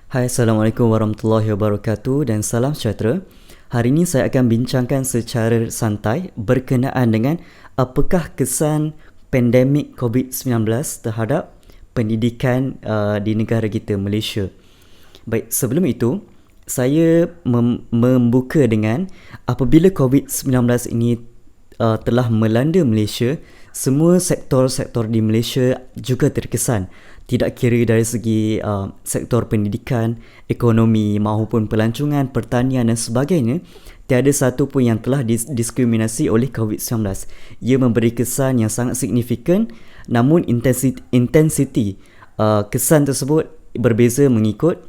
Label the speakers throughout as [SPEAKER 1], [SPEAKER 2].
[SPEAKER 1] Hai, Assalamualaikum warahmatullahi wabarakatuh dan salam sejahtera. Hari ini saya akan bincangkan secara santai berkenaan dengan apakah kesan pandemik COVID-19 terhadap pendidikan di negara kita, Malaysia. Baik, sebelum itu, saya membuka dengan apabila COVID-19 ini telah melanda Malaysia, semua sektor-sektor di Malaysia juga terkesan. Tidak kira dari segi sektor pendidikan, ekonomi maupun pelancongan, pertanian dan sebagainya, tiada satu pun yang telah diskriminasi oleh COVID-19. Ia memberi kesan yang sangat signifikan, namun intensiti kesan tersebut berbeza mengikut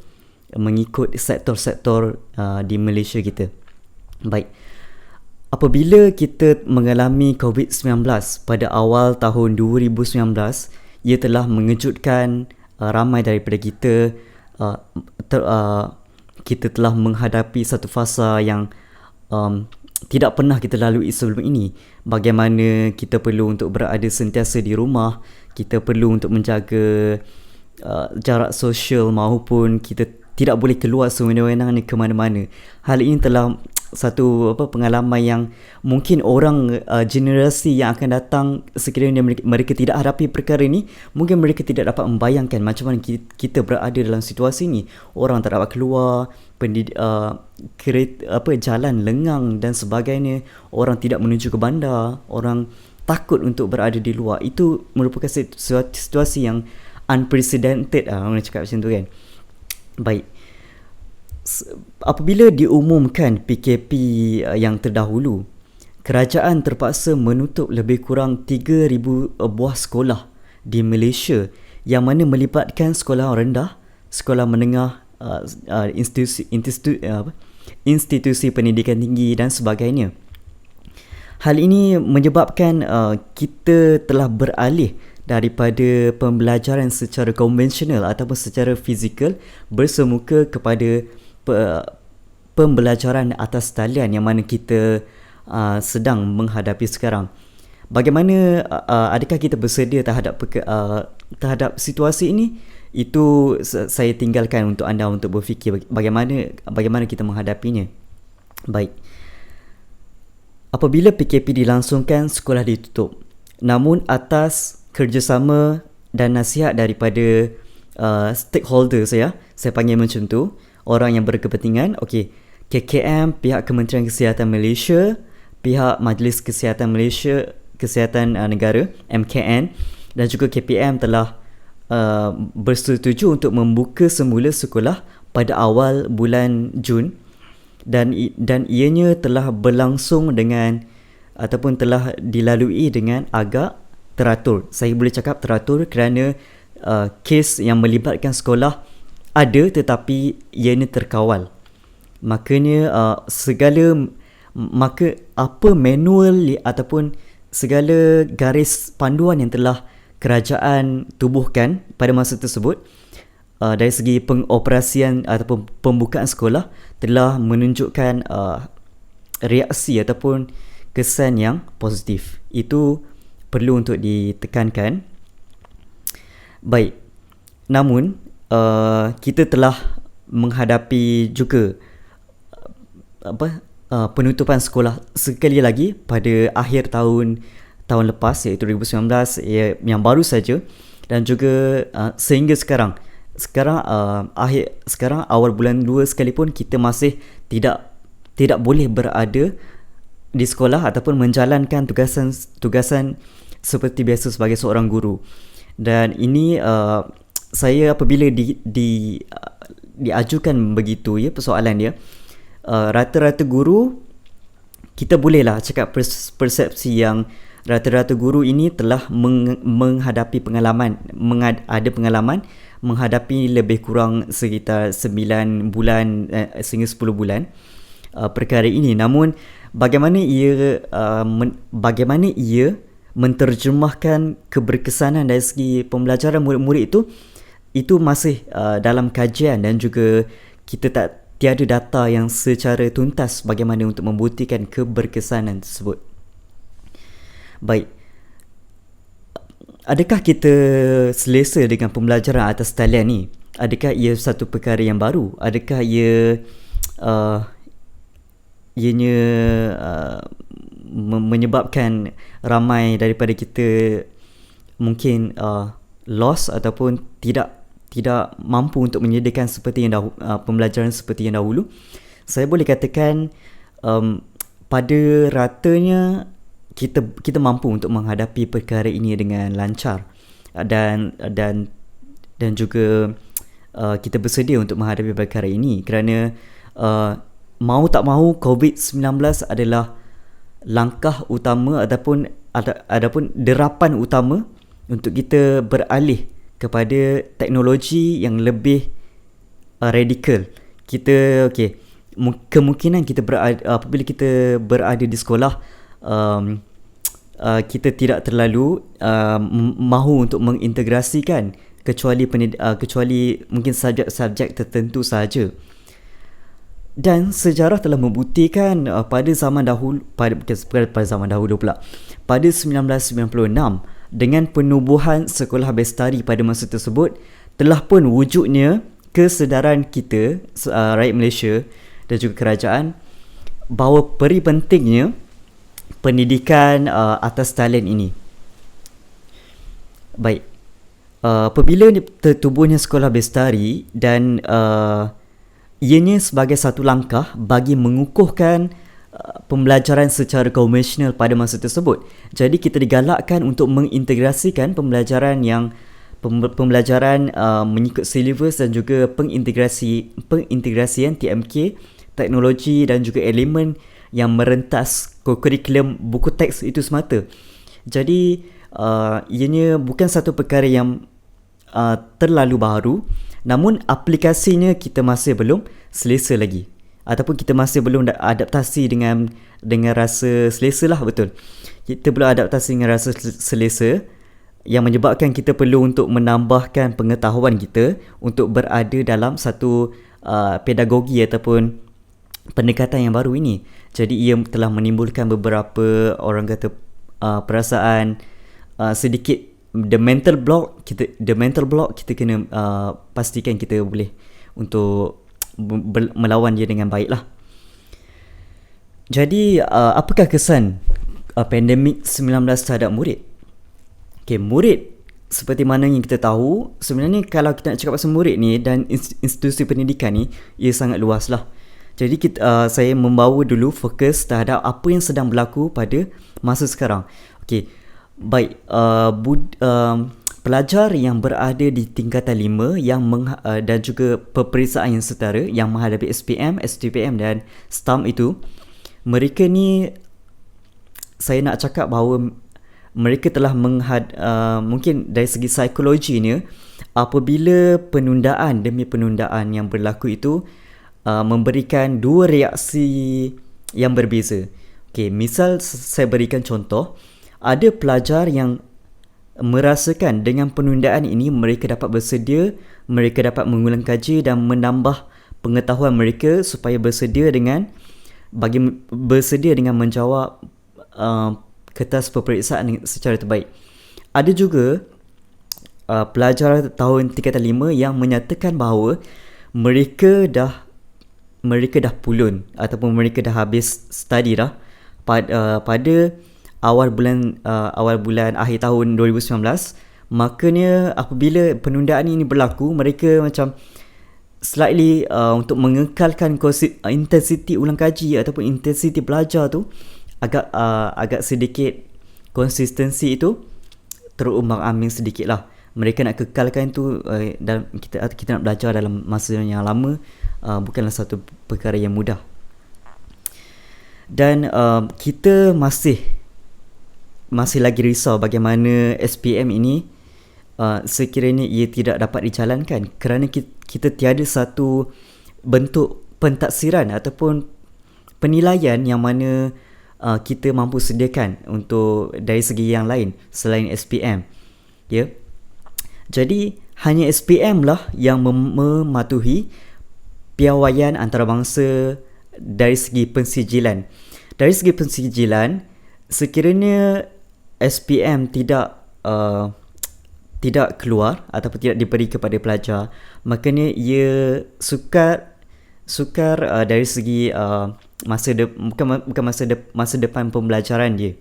[SPEAKER 1] sektor-sektor di Malaysia kita. Baik, apabila kita mengalami COVID-19 pada awal tahun 2019, ia telah mengejutkan ramai daripada kita. Kita telah menghadapi satu fasa yang tidak pernah kita lalui sebelum ini. Bagaimana kita perlu untuk berada sentiasa di rumah, kita perlu untuk menjaga jarak sosial maupun kita tidak boleh keluar sewenang-wenang ke mana-mana. Hal ini telah satu pengalaman yang mungkin orang generasi yang akan datang, sekiranya mereka tidak hadapi perkara ini, mungkin mereka tidak dapat membayangkan macam mana kita berada dalam situasi ini. Orang tak dapat keluar, jalan lengang dan sebagainya. Orang tidak menuju ke bandar, orang takut untuk berada di luar. Itu merupakan situasi yang unprecedented orang cakap macam tu kan. Baik, apabila diumumkan PKP yang terdahulu, kerajaan terpaksa menutup lebih kurang 3,000 buah sekolah di Malaysia yang mana melibatkan sekolah rendah, sekolah menengah, institusi pendidikan tinggi dan sebagainya. Hal ini menyebabkan kita telah beralih daripada pembelajaran secara konvensional ataupun secara fizikal bersemuka kepada pembelajaran atas talian yang mana kita sedang menghadapi sekarang. Bagaimana adakah kita bersedia terhadap situasi ini? Itu saya tinggalkan untuk anda untuk berfikir bagaimana kita menghadapinya. Baik. Apabila PKP dilangsungkan, sekolah ditutup. Namun atas kerjasama dan nasihat daripada stakeholders, saya panggil macam tu, orang yang berkepentingan, KKM, pihak Kementerian Kesihatan Malaysia, pihak Majlis Kesihatan Malaysia, Kesihatan Negara, MKN, dan juga KPM telah bersetuju untuk membuka semula sekolah pada awal bulan Jun, dan ianya telah berlangsung dengan ataupun telah dilalui dengan agak teratur. Saya boleh cakap teratur kerana kes yang melibatkan sekolah ada tetapi ianya terkawal. Makanya apa manual ataupun segala garis panduan yang telah kerajaan tubuhkan pada masa tersebut dari segi pengoperasian ataupun pembukaan sekolah telah menunjukkan reaksi ataupun kesan yang positif. Itu perlu untuk ditekankan. Baik, namun kita telah menghadapi juga penutupan sekolah sekali lagi pada akhir tahun lepas, iaitu 2019 yang baru saja, dan juga sehingga sekarang awal bulan 2 sekalipun kita masih tidak boleh berada di sekolah ataupun menjalankan tugasan seperti biasa sebagai seorang guru. Dan ini saya apabila diajukan begitu persoalan dia, rata-rata guru, kita bolehlah cakap persepsi yang rata-rata guru ini telah menghadapi ada pengalaman menghadapi lebih kurang sekitar 9 bulan sehingga 10 bulan perkara ini. Namun bagaimana ia menterjemahkan keberkesanan dari segi pembelajaran murid-murid itu masih dalam kajian, dan juga kita tiada data yang secara tuntas bagaimana untuk membuktikan keberkesanan tersebut. Baik, adakah kita selesa dengan pembelajaran atas talian ni? adakah ia satu perkara yang baru? Adakah ia uh, ianya menyebabkan ramai daripada kita mungkin lost ataupun tidak mampu untuk menyediakan seperti yang pembelajaran seperti yang dahulu? Saya boleh katakan pada ratanya kita mampu untuk menghadapi perkara ini dengan lancar, dan juga kita bersedia untuk menghadapi perkara ini kerana mau tak mau COVID-19 adalah langkah utama ataupun derapan utama untuk kita beralih kepada teknologi yang lebih radikal. Kemungkinan kita apabila kita berada di sekolah, kita tidak terlalu mahu untuk mengintegrasikan kecuali mungkin subjek tertentu sahaja. Dan sejarah telah membuktikan pada zaman dahulu pada 1996 dengan penubuhan sekolah bestari pada masa tersebut, telah pun wujudnya kesedaran kita rakyat Malaysia dan juga kerajaan bahawa peri pentingnya pendidikan atas talian ini. Baik, apabila tertubuhnya sekolah bestari dan ianya sebagai satu langkah bagi mengukuhkan pembelajaran secara konvensional pada masa tersebut. Jadi kita digalakkan untuk mengintegrasikan pembelajaran mengikut silibus dan juga pengintegrasian TMK, teknologi dan juga elemen yang merentas kurikulum buku teks itu semata. Jadi ianya bukan satu perkara yang terlalu baru, namun aplikasinya kita masih belum selesa lagi, ataupun kita masih belum adaptasi dengan rasa selesa lah. Betul, kita belum adaptasi dengan rasa selesa, yang menyebabkan kita perlu untuk menambahkan pengetahuan kita untuk berada dalam satu pedagogi ataupun pendekatan yang baru ini. Jadi ia telah menimbulkan beberapa orang kata perasaan sedikit the mental block kita kena pastikan kita boleh untuk melawan dia dengan baiklah. Jadi apakah kesan pandemik 19 terhadap murid? Murid seperti mana yang kita tahu, sebenarnya kalau kita nak cakap pasal murid ni dan institusi pendidikan ni, ia sangat luas lah. Jadi saya membawa dulu fokus terhadap apa yang sedang berlaku pada masa sekarang. Baik, pelajar yang berada di tingkatan 5 dan juga peperiksaan yang setara yang menghadapi SPM, STPM dan STAM itu, mereka ni saya nak cakap bahawa mereka telah mungkin dari segi psikologinya, apabila penundaan demi penundaan yang berlaku itu memberikan dua reaksi yang berbeza. Misal saya berikan contoh, ada pelajar yang merasakan dengan penundaan ini mereka dapat bersedia, mereka dapat mengulang kaji dan menambah pengetahuan mereka supaya bersedia dengan menjawab kertas peperiksaan secara terbaik. Ada juga pelajar tahun tingkatan 5 yang menyatakan bahawa mereka dah pulun ataupun mereka dah habis study dah pada awal bulan akhir tahun 2019. Makanya apabila penundaan ini berlaku, mereka macam slightly untuk mengekalkan intensiti ulang kaji ataupun intensiti belajar tu agak sedikit konsistensi itu terumbang-ambing sedikit lah. Mereka nak kekalkan tu dalam kita nak belajar dalam masa yang lama, bukanlah satu perkara yang mudah. Dan kita masih lagi risau bagaimana SPM ini sekiranya ia tidak dapat dijalankan kerana kita tiada satu bentuk pentaksiran ataupun penilaian yang mana kita mampu sediakan untuk dari segi yang lain selain SPM. Jadi hanya SPM lah yang mematuhi piawaian antarabangsa dari segi pensijilan. Dari segi pensijilan, sekiranya SPM tidak tidak keluar ataupun tidak diberi kepada pelajar, makanya ia sukar dari segi masa depan pembelajaran dia.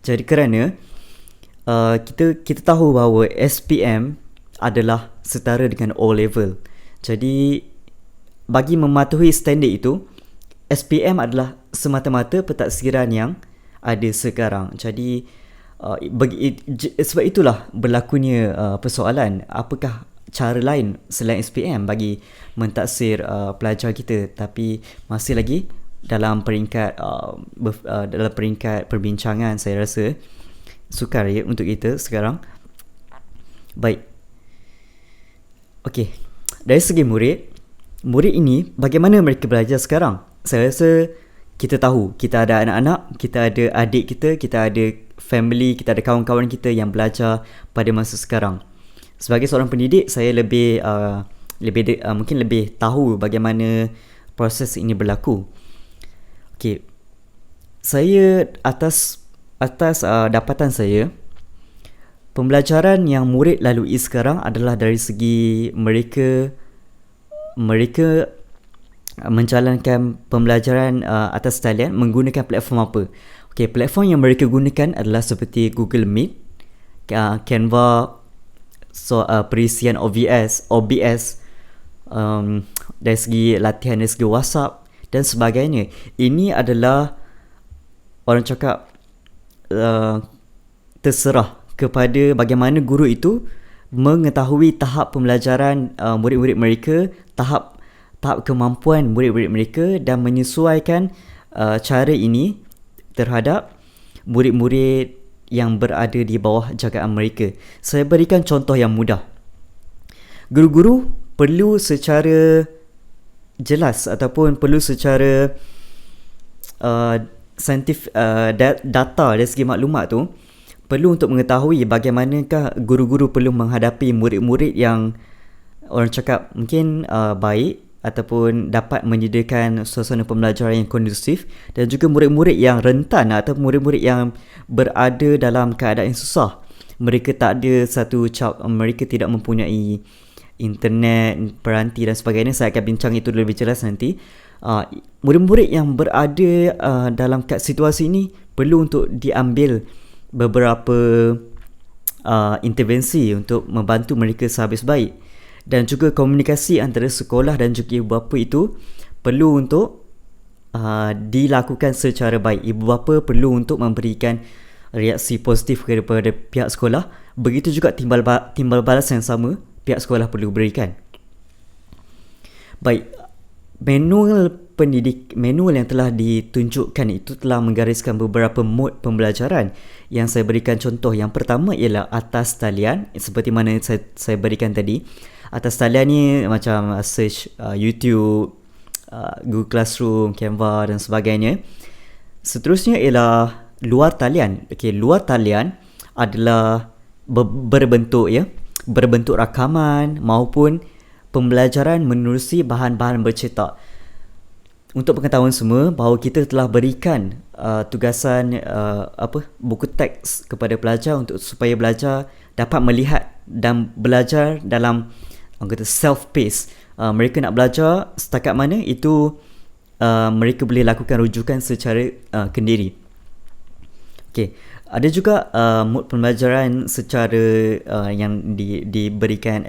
[SPEAKER 1] Jadi kerana kita tahu bahawa SPM adalah setara dengan O level. Jadi bagi mematuhi standard itu, SPM adalah semata-mata pentaksiran yang ada sekarang. Jadi sebab itulah berlakunya persoalan, apakah cara lain selain SPM bagi mentaksir pelajar kita. Tapi masih lagi dalam peringkat perbincangan, saya rasa sukar ya untuk kita sekarang. Baik. Okey. Dari segi murid ini bagaimana mereka belajar sekarang? Saya rasa kita tahu, kita ada anak-anak, kita ada adik kita ada family, kita ada kawan-kawan kita yang belajar pada masa sekarang. Sebagai seorang pendidik, saya mungkin lebih tahu bagaimana proses ini berlaku. Okey. Saya atas dapatan saya, pembelajaran yang murid lalui sekarang adalah dari segi mereka menjalankan pembelajaran atas talian menggunakan platform apa. Okey, platform yang mereka gunakan adalah seperti Google Meet, Canva, perisian OBS, dari segi latihan, dari segi WhatsApp dan sebagainya. Ini adalah orang cakap terserah kepada bagaimana guru itu mengetahui tahap pembelajaran murid-murid mereka, tahap kemampuan murid-murid mereka dan menyesuaikan cara ini terhadap murid-murid yang berada di bawah jagaan mereka. Saya berikan contoh yang mudah. Guru-guru perlu secara jelas ataupun perlu secara data dari segi maklumat tu, perlu untuk mengetahui bagaimanakah guru-guru perlu menghadapi murid-murid yang orang cakap mungkin baik ataupun dapat menyediakan suasana pembelajaran yang kondusif, dan juga murid-murid yang rentan atau murid-murid yang berada dalam keadaan susah. Mereka mereka tidak mempunyai internet, peranti dan sebagainya. Saya akan bincang itu lebih jelas nanti. Murid-murid yang berada dalam situasi ini perlu untuk diambil beberapa intervensi untuk membantu mereka sehabis baik. Dan juga komunikasi antara sekolah dan juga ibu bapa itu perlu untuk dilakukan secara baik. Ibu bapa perlu untuk memberikan reaksi positif kepada pihak sekolah. Begitu juga timbal balas yang sama pihak sekolah perlu berikan. Baik, manual yang telah ditunjukkan itu telah menggariskan beberapa mod pembelajaran yang saya berikan contoh. Yang pertama ialah atas talian, seperti mana saya berikan tadi. Atas talian ni macam search YouTube, Google Classroom, Canva dan sebagainya. Seterusnya ialah luar talian. Okey, luar talian adalah berbentuk rakaman maupun pembelajaran menerusi bahan-bahan bercetak. Untuk pengetahuan semua, bahawa kita telah berikan tugasan buku teks kepada pelajar supaya belajar dapat melihat dan belajar dalam self-paced. Mereka nak belajar setakat mana itu mereka boleh lakukan rujukan secara kendiri. Okey, ada juga mod pembelajaran secara yang diberikan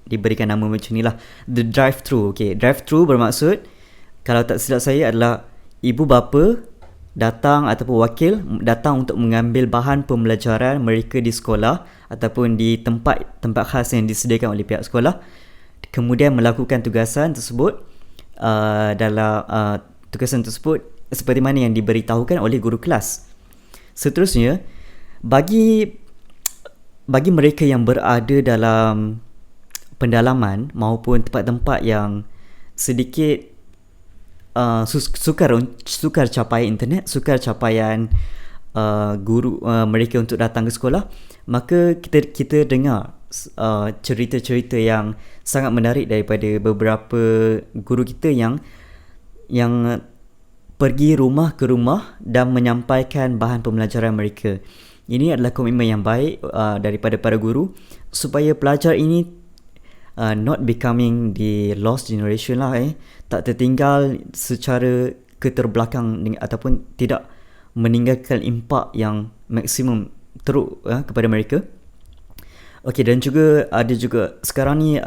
[SPEAKER 1] diberikan nama macam ni lah, the drive-thru. Okey, drive-thru bermaksud, kalau tak silap saya, adalah ibu bapa datang ataupun wakil datang untuk mengambil bahan pembelajaran mereka di sekolah ataupun di tempat khas yang disediakan oleh pihak sekolah, kemudian melakukan tugasan tersebut tugasan tersebut seperti mana yang diberitahukan oleh guru kelas. Seterusnya, bagi mereka yang berada dalam pendalaman maupun tempat-tempat yang sedikit sukar capaian internet, sukar capaian guru mereka untuk datang ke sekolah, maka kita dengar cerita-cerita yang sangat menarik daripada beberapa guru kita yang pergi rumah ke rumah dan menyampaikan bahan pembelajaran mereka. Ini adalah komitmen yang baik daripada para guru supaya pelajar ini not becoming the lost generation lah, tak tertinggal secara keterbelakang ataupun tidak meninggalkan impak yang maksimum teruk kepada mereka. Okey, dan juga ada juga sekarang ni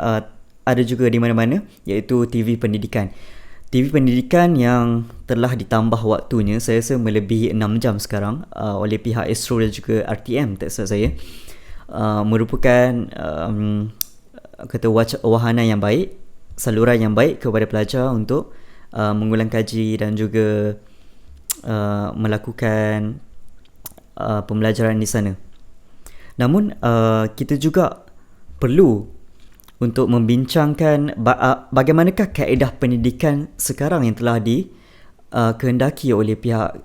[SPEAKER 1] ada juga di mana-mana, iaitu TV pendidikan. TV pendidikan yang telah ditambah waktunya, saya rasa melebihi 6 jam sekarang oleh pihak Astro dan juga RTM, tak salah saya, merupakan wahana yang baik, saluran yang baik kepada pelajar untuk mengulang kaji dan juga melakukan pembelajaran di sana. Namun kita juga perlu untuk membincangkan bagaimanakah kaedah pendidikan sekarang yang telah dikehendaki oleh pihak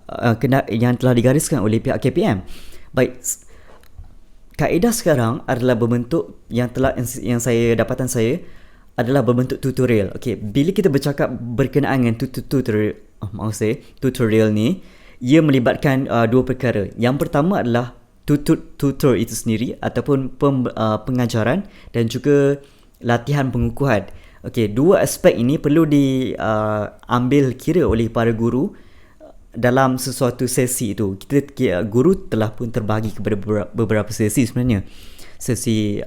[SPEAKER 1] yang telah digariskan oleh pihak KPM. Baik, kaedah sekarang adalah berbentuk yang saya dapatan saya adalah berbentuk tutorial. Okey, bila kita bercakap berkenaan dengan tutorial ni, ia melibatkan dua perkara. Yang pertama adalah tutor itu sendiri ataupun pengajaran dan juga latihan pengukuhan. Okey, dua aspek ini perlu diambil kira oleh para guru dalam sesuatu sesi itu. Guru telah pun terbagi kepada beberapa sesi sebenarnya. Sesi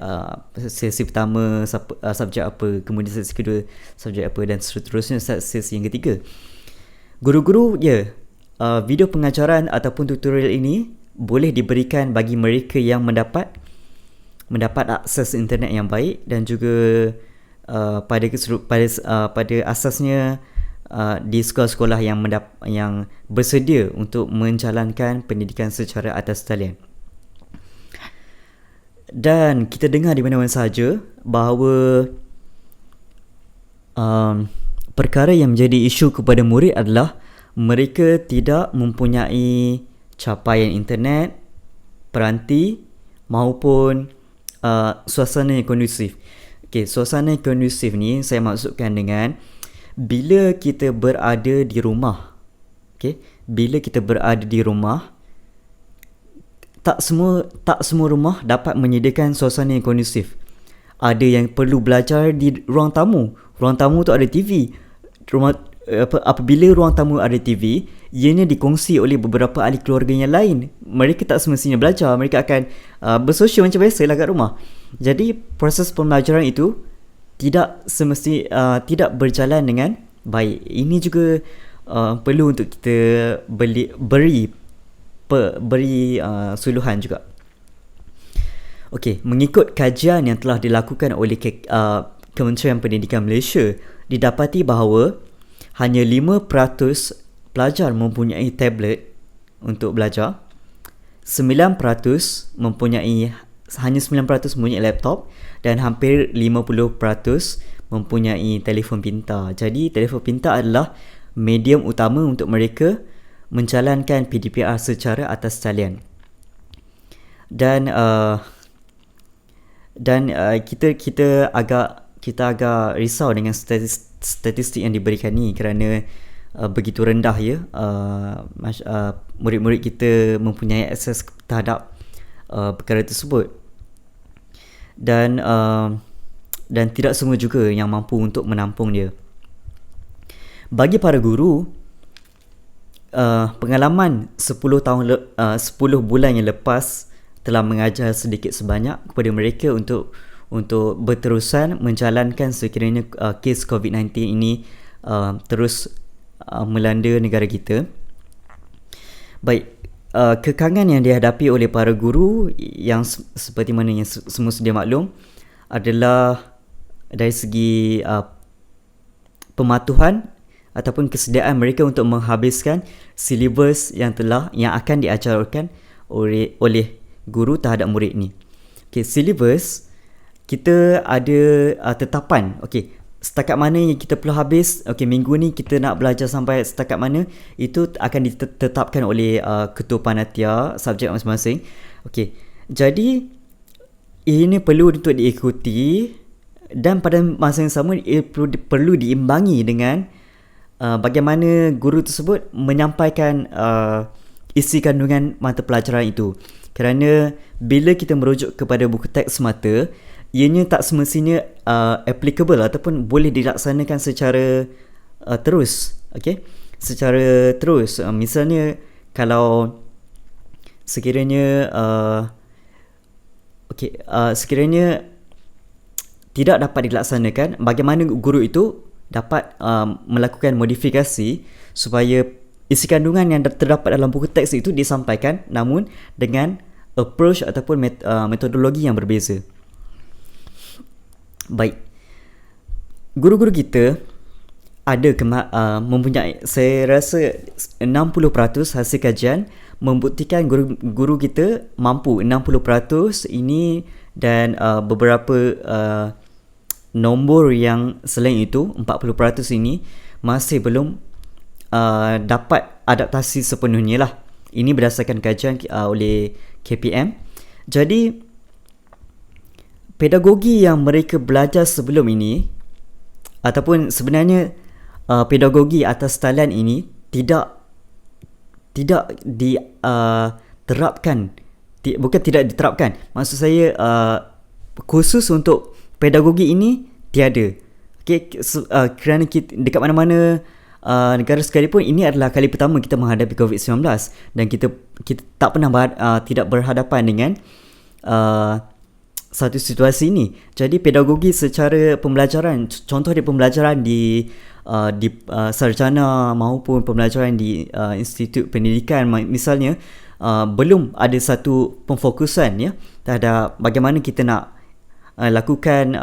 [SPEAKER 1] pertama subjek apa, kemudian sesi kedua subjek apa, dan seterusnya sesi yang ketiga. Guru-guru video pengajaran ataupun tutorial ini boleh diberikan bagi mereka yang mendapat akses internet yang baik dan juga pada asasnya di sekolah-sekolah yang bersedia untuk menjalankan pendidikan secara atas talian. Dan kita dengar di mana-mana sahaja bahawa perkara yang menjadi isu kepada murid adalah mereka tidak mempunyai capaian internet, peranti maupun suasana yang kondusif. Okey, suasana yang kondusif ni saya maksudkan dengan bila kita berada di rumah. Okey, bila kita berada di rumah, tak semua rumah dapat menyediakan suasana yang kondusif. Ada yang perlu belajar di ruang tamu. Ruang tamu tu ada TV. Apabila ruang tamu ada TV, ianya dikongsi oleh beberapa ahli keluarga yang lain. Mereka tak semestinya belajar, mereka akan bersosial macam biasa lah kat rumah. Jadi proses pembelajaran itu tidak berjalan dengan baik. Ini juga perlu untuk kita beri suluhan juga. Okey, mengikut kajian yang telah dilakukan oleh Kementerian Pendidikan Malaysia, didapati bahawa hanya 5% pelajar mempunyai tablet untuk belajar, 9% mempunyai laptop, dan hampir 50% mempunyai telefon pintar. Jadi telefon pintar adalah medium utama untuk mereka menjalankan PDPR secara atas talian. Dan kita agak risau dengan statistik yang diberikan ni kerana begitu rendah murid-murid kita mempunyai akses terhadap perkara tersebut. Dan tidak semua juga yang mampu untuk menampung dia. Bagi para guru, pengalaman 10 bulan yang lepas telah mengajar sedikit sebanyak kepada mereka untuk berterusan menjalankan sekiranya kes COVID-19 ini terus melanda negara kita. Baik, kekangan yang dihadapi oleh para guru yang seperti mana yang semua sedia maklum adalah dari segi pematuhan ataupun kesediaan mereka untuk menghabiskan silibus yang akan diajarkan oleh guru terhadap murid ni. Okey, silibus kita ada tetapan. Okey, setakat mana yang kita perlu habis. Okey, minggu ni kita nak belajar sampai setakat mana, itu akan ditetapkan oleh ketua panitia subjek masing-masing. Okey, jadi ini perlu untuk diikuti dan pada masa yang sama perlu diimbangi dengan bagaimana guru tersebut menyampaikan isi kandungan mata pelajaran itu. Kerana bila kita merujuk kepada buku teks semata, ianya tak semestinya applicable ataupun boleh dilaksanakan secara terus. Okay? Secara terus. Misalnya kalau sekiranya sekiranya tidak dapat dilaksanakan, bagaimana guru itu dapat melakukan modifikasi supaya isi kandungan yang terdapat dalam buku teks itu disampaikan, namun dengan approach ataupun metodologi yang berbeza. Baik, guru-guru kita ada mempunyai, saya rasa 60% hasil kajian membuktikan guru kita mampu 60% ini, dan beberapa nombor yang selain itu 40% ini masih belum dapat adaptasi sepenuhnya lah. Ini berdasarkan kajian oleh KPM. Jadi pedagogi yang mereka belajar sebelum ini, ataupun sebenarnya pedagogi atas talian ini tidak diterapkan. Bukan tidak diterapkan, maksud saya khusus untuk pedagogi ini tiada. Kerana dekat mana-mana negara sekalipun, ini adalah kali pertama kita menghadapi COVID-19, dan kita tak pernah tidak berhadapan dengan satu situasi ini. Jadi pedagogi secara pembelajaran, contoh di pembelajaran di sarjana maupun pembelajaran di institut pendidikan misalnya, belum ada satu pemfokusan ya terhadap bagaimana kita nak lakukan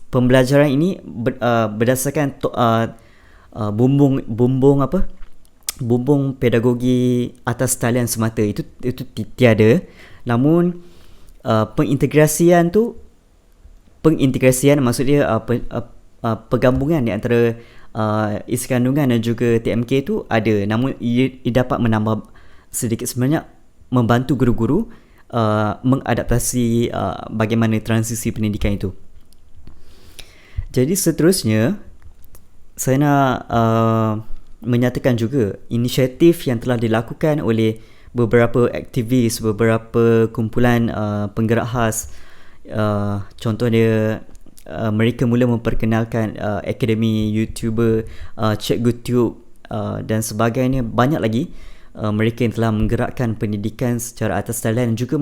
[SPEAKER 1] pembelajaran ini berdasarkan bumbung pedagogi atas talian semata. Itu tiada. Namun pengintegrasian maksudnya pergabungan di antara isi kandungan dan juga TMK itu ada. Namun ia dapat menambah sedikit sebanyak, membantu guru-guru mengadaptasi bagaimana transisi pendidikan itu. Jadi seterusnya, saya nak menyatakan juga inisiatif yang telah dilakukan oleh beberapa aktivis, beberapa kumpulan penggerak khas. Contohnya mereka mula memperkenalkan akademi YouTuber, Cikgu Tube dan sebagainya. Banyak lagi mereka yang telah menggerakkan pendidikan secara atas talian, dan juga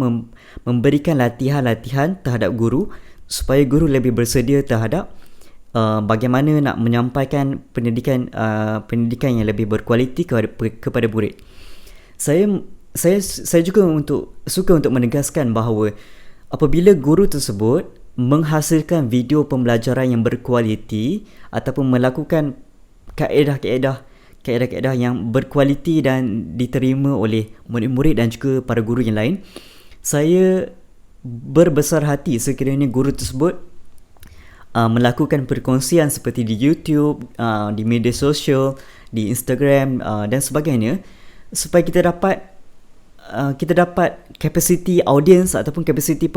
[SPEAKER 1] memberikan latihan-latihan terhadap guru supaya guru lebih bersedia terhadap bagaimana nak menyampaikan pendidikan yang lebih berkualiti kepada murid. Saya juga suka untuk menegaskan bahawa apabila guru tersebut menghasilkan video pembelajaran yang berkualiti ataupun melakukan kaedah-kaedah yang berkualiti dan diterima oleh murid-murid dan juga para guru yang lain, saya berbesar hati sekiranya guru tersebut melakukan perkongsian seperti di YouTube, di media sosial, di Instagram dan sebagainya, supaya kita dapat kapasiti audience ataupun kapasiti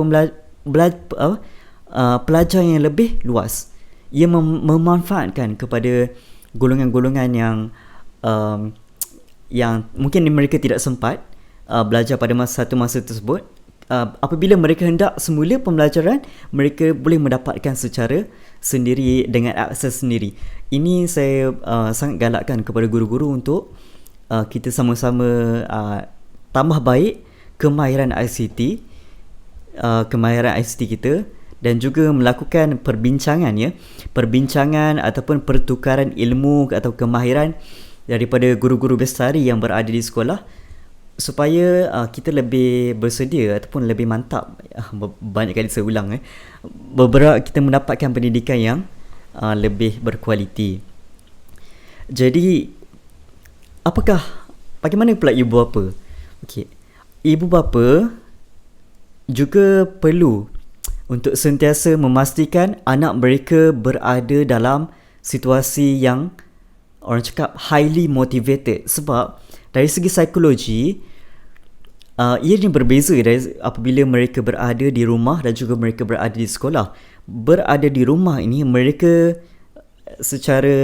[SPEAKER 1] pelajar yang lebih luas. Ia memanfaatkan kepada golongan-golongan yang mungkin mereka tidak sempat belajar pada satu masa tersebut. Apabila mereka hendak semula pembelajaran, mereka boleh mendapatkan secara sendiri dengan akses sendiri. Ini saya sangat galakkan kepada guru-guru untuk kita sama-sama tambah baik kemahiran ICT kita, dan juga melakukan perbincangan ataupun pertukaran ilmu atau kemahiran daripada guru-guru bestari yang berada di sekolah, supaya kita lebih bersedia ataupun lebih mantap. Banyak kali saya ulang kita mendapatkan pendidikan yang lebih berkualiti. Jadi bagaimana pula ibu bapa? Ibu bapa juga perlu untuk sentiasa memastikan anak mereka berada dalam situasi yang orang cakap highly motivated. Sebab dari segi psikologi, ianya berbeza dari apabila mereka berada di rumah dan juga mereka berada di sekolah. Berada di rumah ini, mereka secara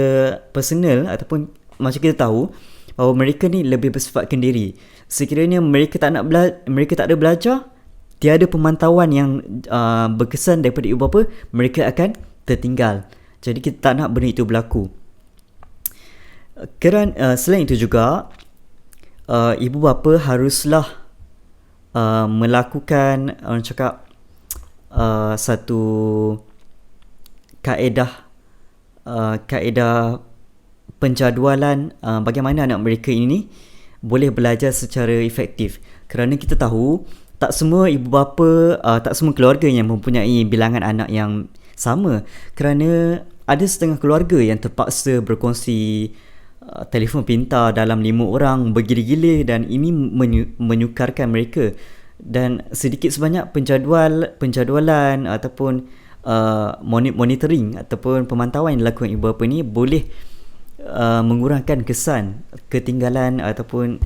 [SPEAKER 1] personal ataupun macam kita tahu bahawa mereka ni lebih bersifat kendiri. Sekiranya mereka tak nak mereka tak ada belajar, tiada pemantauan yang berkesan daripada ibu bapa, mereka akan tertinggal. Jadi kita tak nak benda itu berlaku. Selain itu juga, ibu bapa haruslah melakukan orang cakap satu kaedah penjadualan bagaimana anak mereka ini boleh belajar secara efektif. Kerana kita tahu tak semua ibu bapa, tak semua keluarga yang mempunyai bilangan anak yang sama. Kerana ada setengah keluarga yang terpaksa berkongsi telefon pintar dalam 5 orang bergila-gila, dan ini menyukarkan mereka. Dan sedikit sebanyak penjadualan ataupun monitoring ataupun pemantauan yang dilakukan ibu bapa ni boleh mengurangkan kesan ketinggalan ataupun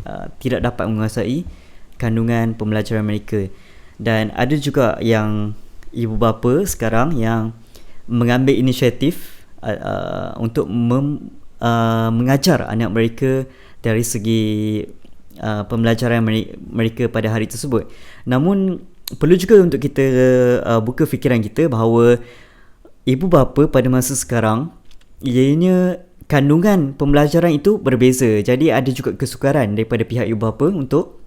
[SPEAKER 1] tidak dapat menguasai kandungan pembelajaran mereka. Dan ada juga yang ibu bapa sekarang yang mengambil inisiatif untuk mengajar anak mereka dari segi pembelajaran mereka pada hari tersebut. Namun perlu juga untuk kita buka fikiran kita bahawa ibu bapa pada masa sekarang, ianya kandungan pembelajaran itu berbeza. Jadi ada juga kesukaran daripada pihak ibu bapa untuk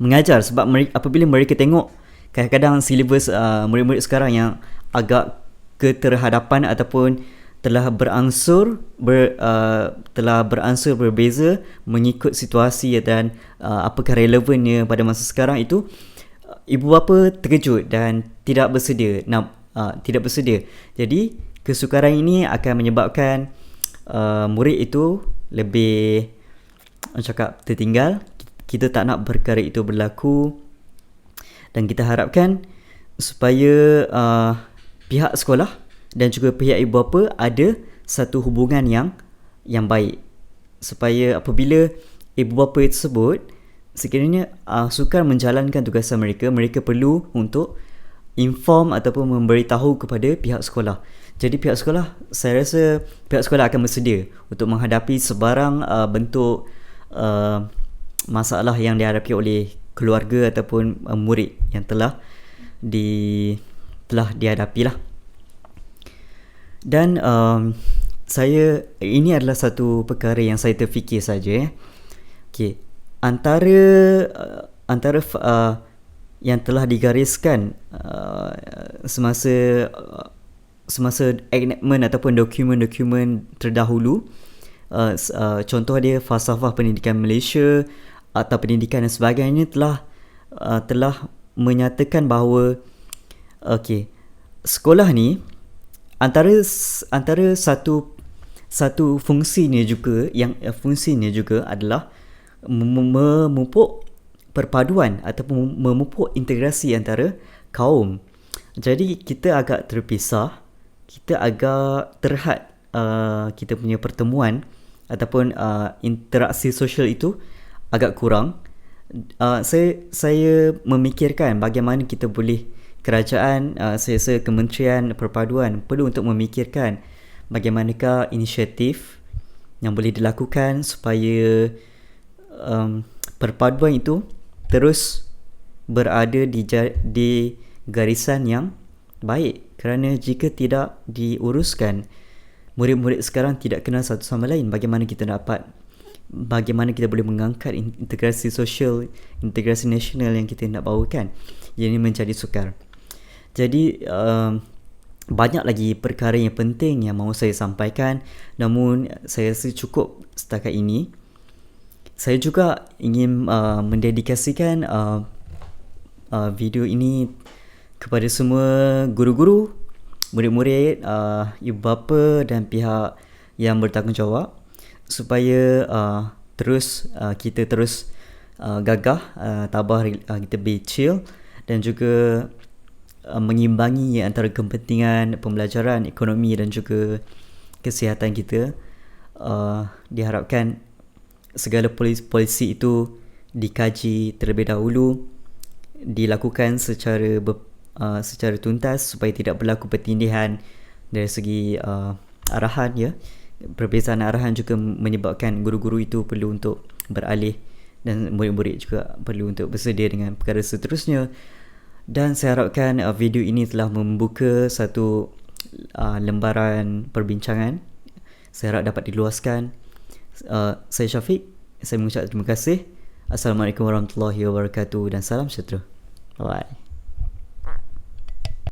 [SPEAKER 1] mengajar, sebab apabila mereka tengok kadang-kadang silibus murid-murid sekarang yang agak keterhadapan ataupun telah beransur berbeza mengikut situasi dan apakah relevannya pada masa sekarang itu, ibu bapa terkejut dan tidak bersedia. Jadi kesukaran ini akan menyebabkan murid itu lebih tertinggal. Kita tak nak perkara itu berlaku, dan kita harapkan supaya pihak sekolah dan juga pihak ibu bapa ada satu hubungan yang baik, supaya apabila ibu bapa tersebut sekiranya sukar menjalankan tugasan mereka, mereka perlu untuk inform ataupun memberitahu kepada pihak sekolah. Jadi pihak sekolah, saya rasa pihak sekolah akan bersedia untuk menghadapi sebarang bentuk masalah yang dihadapi oleh keluarga ataupun murid yang telah dihadapi lah. Dan ini adalah satu perkara yang saya terfikir saja. Okay. Antara yang telah digariskan semasa enactment ataupun dokumen-dokumen terdahulu, contoh dia Falsafah Pendidikan Malaysia atau pendidikan dan sebagainya, telah menyatakan bahawa sekolah ni antara satu fungsinya juga adalah memupuk perpaduan ataupun memupuk integrasi antara kaum. Jadi kita agak terpisah, kita agak terhad kita punya pertemuan ataupun interaksi sosial itu agak kurang. Saya memikirkan bagaimana kita boleh, kerajaan, saya rasa Kementerian Perpaduan perlu untuk memikirkan bagaimanakah inisiatif yang boleh dilakukan supaya perpaduan itu terus berada di garisan yang baik. Kerana jika tidak diuruskan, murid-murid sekarang tidak kenal satu sama lain. Bagaimana kita boleh mengangkat integrasi sosial, integrasi nasional yang kita nak bawakan? Ini menjadi sukar. Jadi banyak lagi perkara yang penting yang mahu saya sampaikan, namun saya rasa cukup setakat ini. Saya juga ingin mendedikasikan video ini kepada semua guru-guru, murid-murid, ibu bapa dan pihak yang bertanggungjawab, supaya kita terus gagah, tabah, kita be chill, dan juga mengimbangi antara kepentingan pembelajaran, ekonomi dan juga kesihatan kita. Diharapkan segala polisi itu dikaji terlebih dahulu, dilakukan secara tuntas supaya tidak berlaku pertindihan dari segi arahan. Perbezaan arahan juga menyebabkan guru-guru itu perlu untuk beralih dan murid-murid juga perlu untuk bersedia dengan perkara seterusnya. Dan saya harapkan video ini telah membuka satu lembaran perbincangan. Saya harap dapat diluaskan. Saya Syafiq, saya mengucap terima kasih. Assalamualaikum warahmatullahi wabarakatuh dan salam sejahtera. Bye.